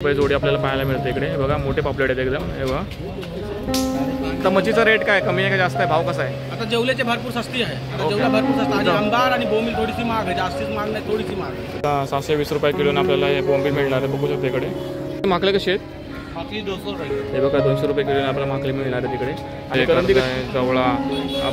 रुपये जोडी आपल्याला पाहायला मिळते इकडे. हे बघा मोठे पापलेट आहेत एकदम. हे बघा आता मच्छीचा रेट काय कमी आहे का जास्त आहे, भाव कसा आहे? आता जेवल्याचे भरपूर सस्ती आहे. आता जेवला भरपूर सस्ता आणि आमदार आणि बोंबील थोडीशी महाग आहे, जास्तीच महाग नाही, थोडीशी महाग आहे. 720 रुपये किलोने आपल्याला हे बोंबील मिळणार आहे. बघू शकतो इकडे. माकले कसे आहेत? माकली 200 रुपये. हे बघा 200 रुपये किलोने आपल्याला माकली मिळणार आहे तिकडे. आणि करंदी जवळा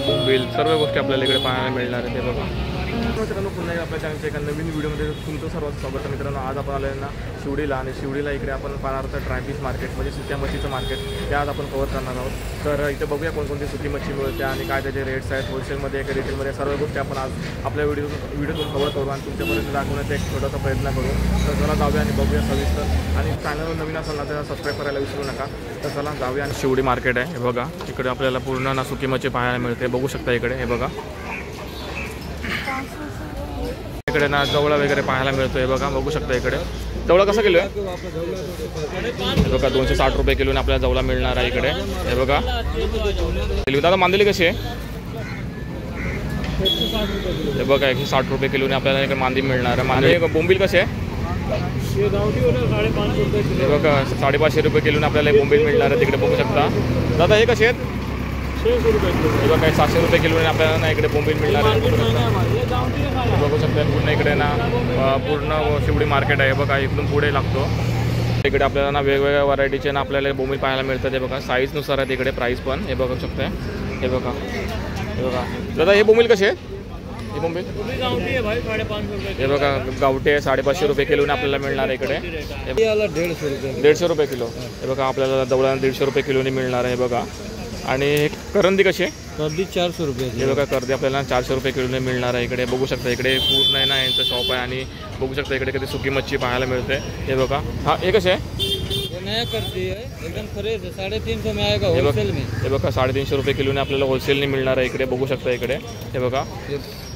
बोंबील सर्व गोष्टी आपल्याला इकडे पाहायला मिळणार आहेत. हे बघा मित्रांनो, पुन्हा आपल्या चॅनलच्या एका नवीन व्हिडिओमध्ये तुमचं सर्वात स्वागत आहे. मित्रांनो, आज आपण आलेलं ना शिवडीला, आणि शिवडीला इकडे आपण पाहणार आहोत ड्रायफिश मार्केट म्हणजे सुक्या मच्छीचं मार्केट. ते आज आपण कव्हर करणार आहोत. तर इथे बघूया कोणकोणती सुकी मच्छी मिळते आणि काय त्याचे रेट्स आहेत, होलसेलमध्ये का रिटेलमध्ये, सर्व गोष्टी आपण आज आपल्या व्हिडिओतून कव्हर करू आणि तुमच्यापर्यंत दाखवण्याचा एक छोटासा प्रयत्न करू. तर चला जाऊया आणि बघूया सविस्तर. आणि चॅनलवर नवीन असाल ना तर सबस्क्राईब करायला विसरू नका. तर चला जाऊया. आणि शिवडी मार्केट आहे. हे बघा इकडे आपल्याला पूर्ण ना सुकी मच्छी पाहायला मिळते. बघू शकता इकडे. हे बघा इकडे ना जवळा वगैरे पाहायला मिळतो. हे बघा बघू शकता इकडे. जवळा कसा किलो आहे? हे बघा 260 रुपये किलोने आपल्याला जवळा मिळणार आहे इकडे. हे बघा दादा मांदेली कशी आहे? हे बघा 160 रुपये किलोने आपल्याला इकडे मांदी मिळणार आहे. मांदी बोंबील कसे आहे? हे बघा 550 रुपये किलोने आपल्याला बोंबील मिळणार आहे तिकडे. बघू शकता. दादा हे कसे आहेत? हे बघा 700 रुपये किलोने आपल्याला ना इकडे बोंबील मिळणार आहे. बघू शकता पूर्ण इकडे ना पूर्ण शिवडी मार्केट आहे. बघा इकडून पुढे लागतो. इकडे आपल्याला ना वेगवेगळ्या व्हरायटीचे ना आपल्याला बोंबील पाहायला मिळतात. हे बघा साईजनुसार आहे तिकडे प्राईस पण. हे बघू शकता. हे बघा दादा हे बोंबील कसे आहेत? हे बोंबील हे बघा गावठी आहे. 550 रुपये किलोने आपल्याला मिळणार आहे इकडे. 150 रुपये किलो. हे बघा आपल्याला जवळ 150 रुपये किलोने मिळणार आहे. बघा आणि करंदी कशी आहे? करदी 400 रुपये. हे बघा करदी आपल्याला 400 रुपये किलोने मिळणार आहे इकडे. बघू शकता इकडे पूर्ण आहे ना यांचं शॉप आहे. आणि बघू शकता इकडे कधी सुकी मच्छी पाहायला मिळते. हे बघा हा हे कसे आहे? नया करदी है एकदम फ्रेश है. 350 में आएगा होलसेल में. हे बघा 350 रुपये किलोने आपल्याला होलसेलने मिळणार आहे इकडे. बघू शकता इकडे. हे बघा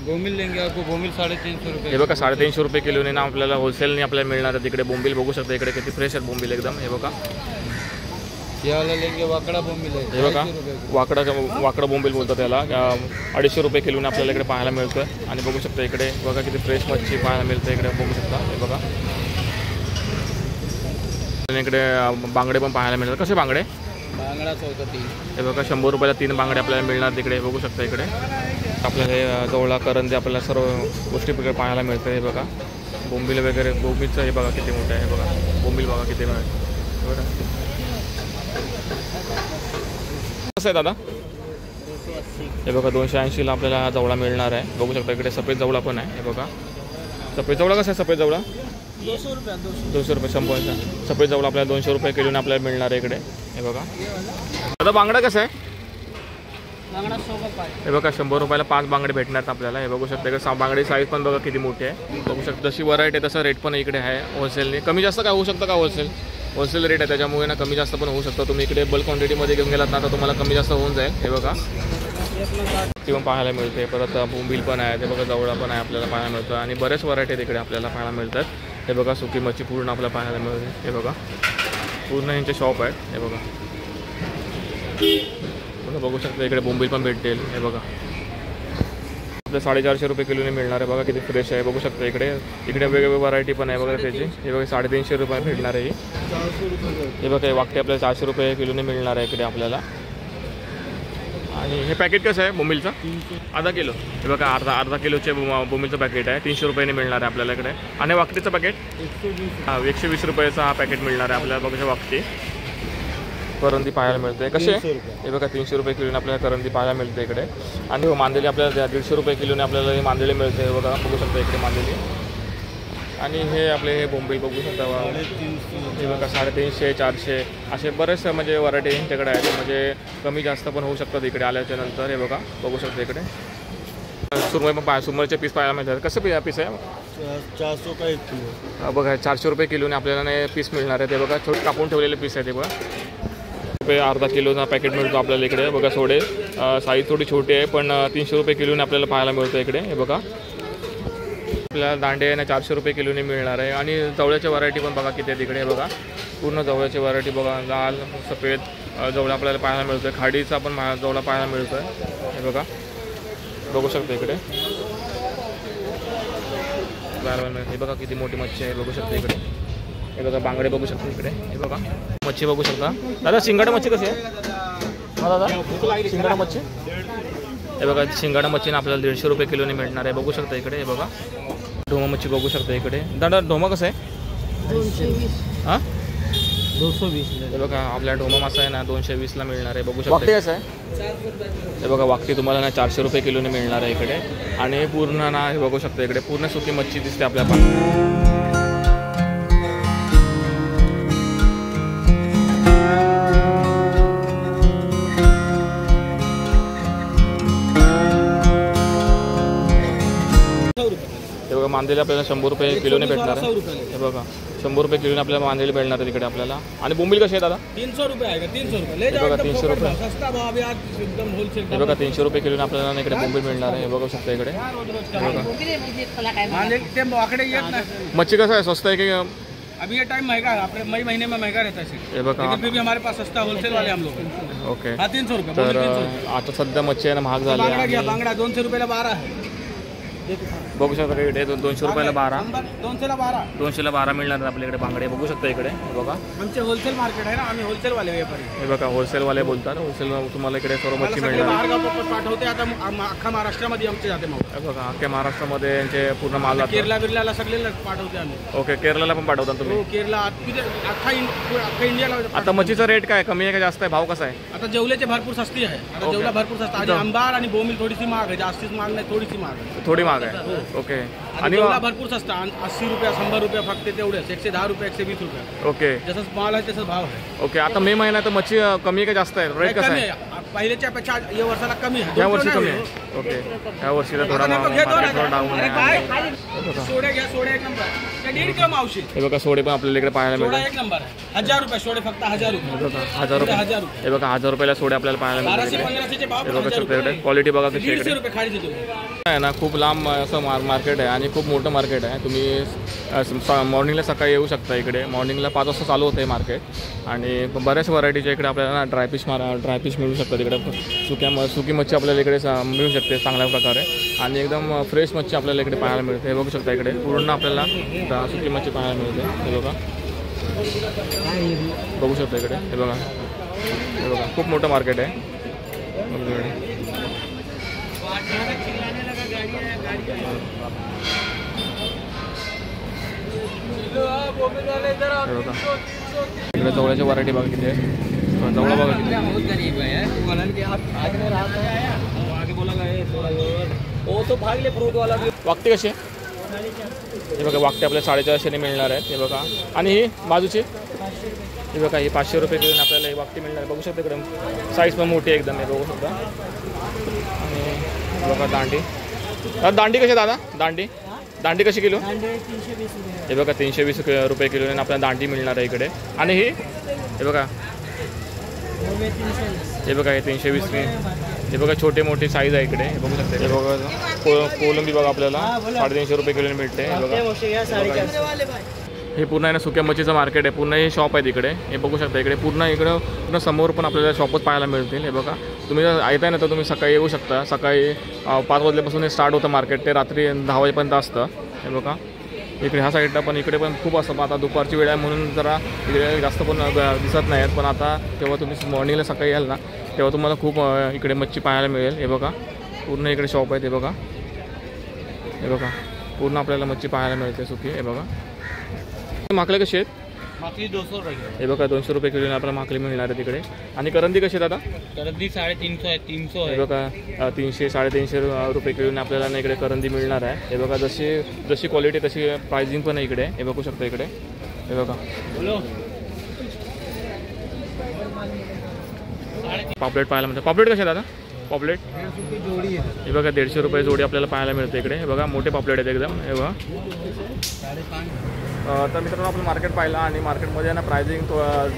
बोंबील लेंगे आपको बोंबील 350 रुपये. हे बघा 350 रुपये किलोने ना आपल्याला होलसेलने आपल्याला मिळणार आहे तिकडे बोंबील. बघू शकता इकडे किती फ्रेश आहेत बोंबील एकदम. हे बघा याला लेंगे वाकडा बोंबील आहे. हे बघा वाकडा बोंबील बोलतात त्याला. 250 रुपये किलोने आपल्याला इकडे पाहायला मिळतं. आणि बघू शकता इकडे बघा किती फ्रेश मच्छी पाहायला मिळते इकडे. बघू शकता. हे बघा इकडे बांगडे पण पाहायला मिळतात. कसे बांगडे? बांगडा 3. हे बघा 100 रुपयाला 3 बांगडे आपल्याला मिळणार तिकडे. बघू शकता इकडे आपल्याला हे जवळा करंदी आपल्याला सर्व गोष्टी वगैरे पाहायला मिळतं. हे बघा बोंबील वगैरे. बोंबीलचं हे बघा किती मोठं आहे. हे बघा बोंबील बघा किती मिळतं. बरं कसं आहे दादा? हे बघा 280ला आपल्याला जवळा मिळणार आहे. बघू शकता इकडे सफेद जवळा पण आहे. हे बघा सफेद जवळा कसा आहे? सफेद जवळा 200 रुपये 100. सफेद जवळा आपल्याला 200 रुपये किलोने आपल्याला मिळणार आहे इकडे. हे बघा दादा बांगडा कसा आहे? हे बघा 100 रुपयाला 5 बांगडे भेटणार आपल्याला. हे बघू शकता इकडे बांगडी साईज पण बघा किती मोठी आहे. बघू शकता जशी व्हरायटी आहे तसा रेट पण इकडे आहे. होलसेलने कमी जास्त काय होऊ शकतं का? होलसेल रेट आहे त्याच्यामुळे ना कमी जास्त पण होऊ शकतं. तुम्ही इकडे बल्क क्वांटिटीमध्ये घेऊन गेलात ना तर तुम्हाला कमी जास्त होऊन जाईल. हे बघा ती पण पाहायला मिळते. परत बोंबील पण आहे. ते बघा जवळा पण आहे आपल्याला पाहायला मिळतं. आणि बरेच व्हरायटी तिकडे आपल्याला पाहायला मिळतात. हे बघा सुकी मच्छी पूर्ण आपल्याला पाहायला मिळते. हे बघा पूर्ण यांचे शॉप आहेत. हे बघा बघू शकता इकडे बोंबील पण भेटेल. हे बघा आपल्या 450 रुपये किलोने मिळणार आहे. बघा किती फ्रेश आहे. बघू शकता इकडे वेगवेगळी व्हरायटी पण आहे बघा त्याची. हे बघा 350 रुपये भेटणार आहे. हे बघा वाकटे आपल्याला 400 रुपये किलोने मिळणार आहे इकडे आपल्याला. आणि हे पॅकेट कसं आहे बोंबीलचं? अर्धा किलो. हे बघा अर्धा किलोचे बोंबीलचं पॅकेट आहे. 300 रुपयाने मिळणार आहे आपल्याला इकडे. आणि वाकटीचं पॅकेट 120 रुपयाचा हा पॅकेट मिळणार आहे आपल्याला. बघा वाकटी करंदी पाहायला मिळते. कसे? हे बघा 300 रुपये किलोने आपल्याला करंदी पाहायला मिळते इकडे. आणि मांदेली आपल्याला 150 रुपये किलोने आपल्याला हे मांदेली मिळते. हे बघा बघू शकता इकडे मांदेली. आणि हे आपले हे बोंबील बघू शकता. हे बघा 350 400 असे बरेच म्हणजे व्हरायटी यांच्याकडे आहेत. म्हणजे कमी जास्त पण होऊ शकतात इकडे आल्याच्या नंतर. हे बघा बघू शकता इकडे सुरमई पण सुरमईचे पीस पाहायला मिळतात. कसं पीस आहे? 400 का 1 किलो. बघा 400 रुपये किलोने आपल्याला पीस मिळणार आहे. ते बघा छोटे कापून ठेवलेले पीस आहे. ते बघा अर्धा किलोचा पॅकेट मिळतो आपल्याला इकडे. बघा सोडे साईज थोडी छोटी आहे पण 300 रुपये किलोने आपल्याला पाहायला मिळतं इकडे. हे बघा आपल्याला दांडे ना 400 रुपये किलोने मिळणार आहे. आणि जवळ्याच्या व्हरायटी पण बघा किती आहे तिकडे. बघा पूर्ण जवळ्याची व्हरायटी बघा. लाल सफेद जवळा आपल्याला पाहायला मिळतो. खाडीचा पण जवळा पाहायला मिळतो आहे. हे बघा बघू शकता इकडे. हे बघा किती मोठी मच्छी आहे. बघू शकता इकडे. हे बघा बांगडे बघू शकता इकडे, हे बघा मच्छी बघू शकता. दादा शिंगाडा मच्छी कशी आहे? हा दादा शिंगाडा मच्छी, हे बघा शिंगाडा मच्छीने आपल्याला 150 रुपये किलोने मिळणार आहे. बघू शकता इकडे, हे बघा ढोमा मच्छी बघू शकता इकडे. दादा ढोमा कसं आहे? 220. हां 220. हे बघा आपल्या ढोमा मासा आहे ना 220ला मिळणार आहे. बघू शकता. वाकटे कसं आहे? हे बघा वाकटी तुम्हाला ना 400 रुपये किलोने मिळणार आहे इकडे. आणि पूर्ण ना हे बघू शकता इकडे पूर्ण सुकी मच्छी दिसते आपल्याला. हे बघा मांदेली आपल्याला 100 रुपये किलोने भेटणार आहे. हे बघा 100 रुपये किलोने आपल्याला मांदेली भेटणार आहे तिकडे आपल्याला. आणि बोंबील कशी आहे दादा? 300 रुपये आहे का? 300 रुपये ले हे बघा 300 रुपये. सस्ता भाव आहे आज एकदम होलसेल. हे बघा 300 रुपये किलोने आपल्याला इकडे बोंबील मिळणार आहे. हे बघू शकता इकडे, हे बघा ते वाकडे येत ना. मच्छी कसं आहे, स्वस्त आहे की? अभी ये टाइम महंगा है, अपने मई महीने में महंगा रहता है. हे बघा लेकिन फिर भी हमारे पास सस्ता होलसेल वाले हम लोग. ओके. हाँ 300 रुपये. तर 300 रुपये. आता सध्या मच्छी आहे ना महाग झाली बांगडा घ्या, आहे. बांगडा 200 रुपयाला 12 आहे. बघू शकता इकडे 200 रुपयाला 12, 200ला 12. 200ला 12 मिळणार आहेत आपल्याकडे बांगडे. बघू शकता इकडे, हे बघा आमचे होलसेल मार्केट आहे ना, आम्ही होलसेल वाले व्यापारी. हे बघा होलसेलवाले बोलतात. होलसेल तुम्हाला इकडे सर्व मच्छी सगळे मिळणार आहे. बाहेरगाव पाठवते. आता अख्खा महाराष्ट्रामध्ये आमचे जाते माल. हे बघा अख्ख्या महाराष्ट्रामध्ये यांचे पूर्ण माल जातो. केरला बिरला सगळे पाठवते आम्ही. ओके. केरळला पण पाठवता तुम्ही? हो केरला अख्खा इंडियाला. आता मच्छीचा रेट काय कमी आहे का जास्त आहे? भाव कसा आहे? आता जेवल्याचे भरपूर सस्ती आहे. आता जेवला भरपूर सस्ता. आणि आंबार आणि बोंबील थोडीशी महाग आहे, जास्तीच महाग नाही, थोडीशी महाग आहे. थोडी महाग आहे. ओके. आणि जेवला भरपूर सस्ता. 80 रुपये 100 रुपये फक्त तेवढेच. 110 रुपये 120 रुपये. ओके. जसं माल आहे तसंच भाव आहे. ओके. आता मे महिन्यात मच्छी कमी आहे का जास्त आहे? रेट कसा कमी आहे? आहे. पहिल्याच्या पेक्षा या वर्षाला कमी आहे. या वर्षी कमी आहे. ओके. या वर्षीला थोडा मार्केट डाऊन आहे. सोडे घ्या, सोडे एक नंबर. 1.5 किलो मावशी. हे बघा सोडे पण आपल्याला इकडे पाहायला सोडा मिळतात. एक नंबर आहे. 1000 रुपये सोडे, फक्त 1000 रुपये. 1000 रुपये. 1000 रुपये. हे बघा 1000 रुपयाला सोडे आपल्याला पाहायला मिळतात. 1200-1500 भाव. हे बघू शकता इकडे क्वालिटी बघा कशी 150 इकडे रुपये खाली देतो. आहे ना. खूप लांब असं मार्केट आहे आणि खूप मोठं मार्केट आहे. तुम्ही मॉर्निंगला सकाळी येऊ शकता इकडे. मॉर्निंगला 5 वाजता चालू होतं आहे मार्केट. आणि बऱ्याच व्हरायटीच्या इकडे आपल्याला ना ड्रायफिश मिळू शकतात इकडे. सुकी मच्छी आपल्याला इकडे मिळू शकते चांगल्या प्रकारे. आणि एकदम फ्रेश मच्छी आपल्याला इकडे पाहायला मिळते. हे बघू शकता इकडे पूर्ण आपल्याला सुकी मच्छी पाहायला मिळते. हे बघा बघू शकता इकडे, हे बघा हे बघा खूप मोठं मार्केट आहे. इकडे जवळच्या व्हरायटी बघा किती आहे. जवळ बघा किती. वाकटी कशी आहे? हे बघा वाकटे आपल्याला 450 मिळणार आहेत. हे बघा. आणि ही बाजूची हे बघा ही 500 रुपये किलो आपल्याला ही वाकटी मिळणार आहे. बघू शकता इकडे साईज पण मोठी आहे एकदम. हे बघू शकता. आणि बघा दांडी. दांडी कशी आहे दादा? दांडी कशी किलो? हे बघा 320 रुपये किलोने आपल्याला दांडी मिळणार आहे इकडे. आणि हे बघा हे 320. हे बघा छोटे मोठी साईज आहे इकडे. हे बघू शकता. हे बघा कोलंबी बघा आपल्याला 350 रुपये किलोने मिळते. हे बघा हे पूर्ण आहे ना सुक्या मच्छीचं मार्केट आहे. पूर्ण हे शॉप आहे तिकडे. हे बघू शकता इकडे पूर्ण समोर पण आपल्याला शॉपच पाहायला मिळतील. हे बघा तुम्ही जर येताय ना तर तुम्ही सकाळी येऊ शकता. सकाळी 5 वाजल्यापासून हे स्टार्ट होतं मार्केट. ते रात्री 10 वाजेपर्यंत असतं. हे बघा इकडे ह्या साईडला पण इकडे पण खूप असतं. आता दुपारची वेळ आहे म्हणून जरा इकडे जास्त पण दिसत नाही आहेत. पण आता तेव्हा तुम्ही मॉर्निंगला सकाळी याल ना तेव्हा तुम्हाला खूप इकडे मच्छी पाहायला मिळेल. हे बघा पूर्ण इकडे शॉप आहे. हे बघा पूर्ण आपल्याला मच्छी पाहायला मिळते सुकी. हे बघा माकले कशी आहेत? माकली 200 रुपये. हे बघा 200 रुपये किलोने आपल्याला माकली मिळणार आहे तिकडे. आणि करंदी कशी आहेत आता? करंदी 350 आहे. 300 हे बघा 300-350 रुपये किलोने आपल्याला ना इकडे करंदी मिळणार आहे. हे बघा जशी क्वालिटी तशी प्राइसिंग पण आहे इकडे. हे बघू शकता इकडे. हे बघा पापलेट पाहायला मिळतं. पापलेट कसे आहेत आता? पापलेट हे बघा 150 रुपये जोडी आपल्याला पाहायला मिळते इकडे. हे बघा मोठे पापलेट आहेत एकदम. हे बघा. तर मित्रांनो आपण मार्केट पाहिलं आणि मार्केटमध्ये ना प्राइसिंग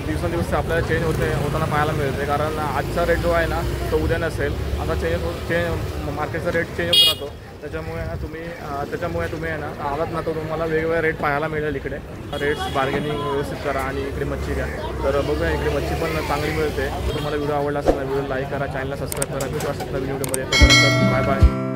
दिवसेंदिवस आपल्याला चेंज होताना पाहायला मिळते. कारण आजचा रेट जो आहे ना तो उद्या नसेल. आता मार्केटचा रेट चेंज होत राहतो. त्याच्यामुळे तुम्ही आहे ना आलात ना तर तुम्हाला वेगवेगळे रेट पाहायला मिळेल इकडे. रेट्स बार्गेनिंग व्यवस्थित करा आणि इकडे मच्छी घ्या. तर बघूया इकडे मच्छी पण चांगली मिळते. तर तुम्हाला व्हिडिओ आवडला असेल तर व्हिडिओ लाईक करा, चॅनलला सबस्क्राईब करा. भेटू असेल तर व्हिडिओमध्ये. Bye bye.